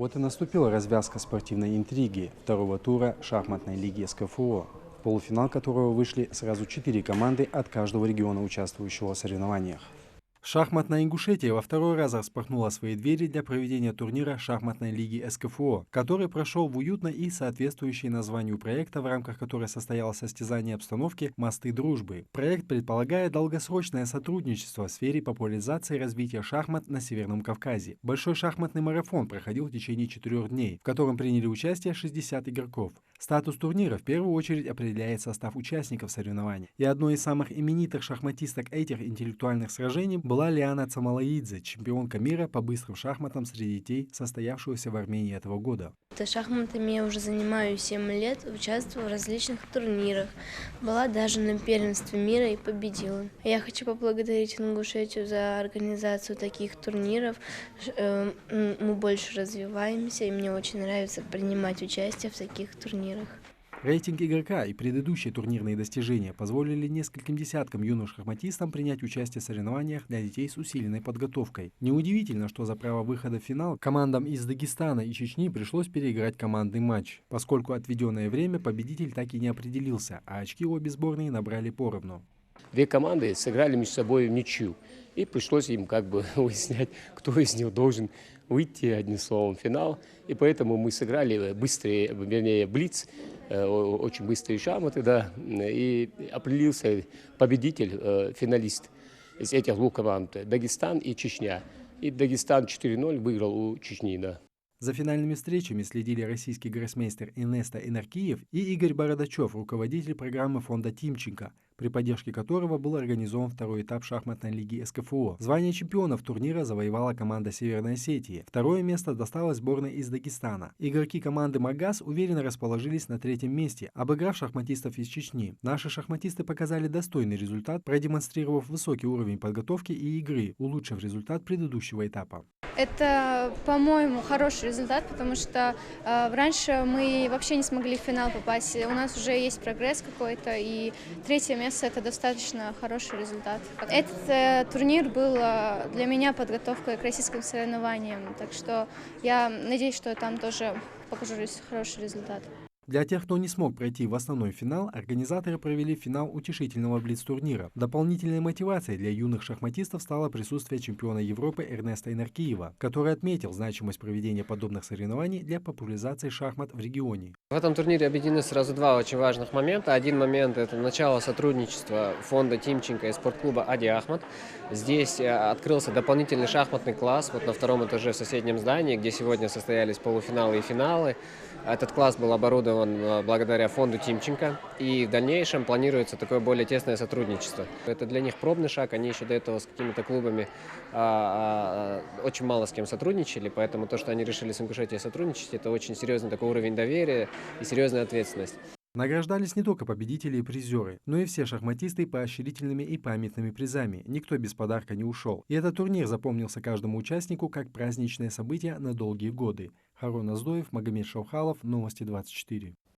Вот и наступила развязка спортивной интриги второго тура шахматной лиги СКФО, в полуфинал которого вышли сразу 4 команды от каждого региона, участвующего в соревнованиях. Шахматная Ингушетия во второй раз распахнула свои двери для проведения турнира шахматной лиги СКФО, который прошел в уютной и соответствующей названию проекта, в рамках которой состоялось состязание обстановки «Мосты дружбы». Проект предполагает долгосрочное сотрудничество в сфере популяризации и развития шахмат на Северном Кавказе. Большой шахматный марафон проходил в течение 4 дней, в котором приняли участие 60 игроков. Статус турнира в первую очередь определяет состав участников соревнований. И одной из самых именитых шахматисток этих интеллектуальных сражений была Лиана Цамалаидзе, чемпионка мира по быстрым шахматам среди детей, состоявшегося в Армении этого года. Шахматами я уже занимаюсь 7 лет, участвую в различных турнирах. Была даже на первенстве мира и победила. Я хочу поблагодарить Ингушетию за организацию таких турниров. Мы больше развиваемся, и мне очень нравится принимать участие в таких турнирах. Рейтинг игрока и предыдущие турнирные достижения позволили нескольким десяткам юных шахматистам принять участие в соревнованиях для детей с усиленной подготовкой. Неудивительно, что за право выхода в финал командам из Дагестана и Чечни пришлось переиграть командный матч, поскольку отведенное время победитель так и не определился, а очки обе сборные набрали поровну. Две команды сыграли между собой в ничью, и пришлось им выяснять, кто из них должен выйти, одним словом, в финал. И поэтому мы сыграли быстрые, вернее, блиц, очень быстрые шахматы, да, и определился победитель, финалист из этих двух команд – Дагестан и Чечня. И Дагестан 4-0 выиграл у Чечни, да. За финальными встречами следили российский гроссмейстер Энеста Энаркиев и Игорь Бородачев, руководитель программы фонда Тимченко, при поддержке которого был организован второй этап шахматной лиги СКФО. Звание чемпионов турнира завоевала команда Северной Осетии. Второе место досталось сборной из Дагестана. Игроки команды Магаз уверенно расположились на третьем месте, обыграв шахматистов из Чечни. Наши шахматисты показали достойный результат, продемонстрировав высокий уровень подготовки и игры, улучшив результат предыдущего этапа. Это, по-моему, хороший результат, потому что раньше мы вообще не смогли в финал попасть. У нас уже есть прогресс какой-то, и третье место – это достаточно хороший результат. Этот турнир был для меня подготовкой к российским соревнованиям, так что я надеюсь, что там тоже покажу хороший результат. Для тех, кто не смог пройти в основной финал, организаторы провели финал утешительного блиц-турнира. Дополнительной мотивацией для юных шахматистов стало присутствие чемпиона Европы Эрнеста Энаркиева, который отметил значимость проведения подобных соревнований для популяризации шахмат в регионе. В этом турнире объединены сразу два очень важных момента. Один момент – это начало сотрудничества фонда Тимченко и спортклуба Ади Ахмат. Здесь открылся дополнительный шахматный класс вот на втором этаже в соседнем здании, где сегодня состоялись полуфиналы и финалы. Этот класс был оборудован благодаря фонду Тимченко, и в дальнейшем планируется такое более тесное сотрудничество. Это для них пробный шаг, они еще до этого с какими-то клубами очень мало с кем сотрудничали, поэтому то, что они решили с Ингушетией сотрудничать, это очень серьезный такой уровень доверия и серьезная ответственность. Награждались не только победители и призеры, но и все шахматисты поощрительными и памятными призами. Никто без подарка не ушел. И этот турнир запомнился каждому участнику как праздничное событие на долгие годы. Харун Аздоев, Магомед Шаухалов, Новости 24.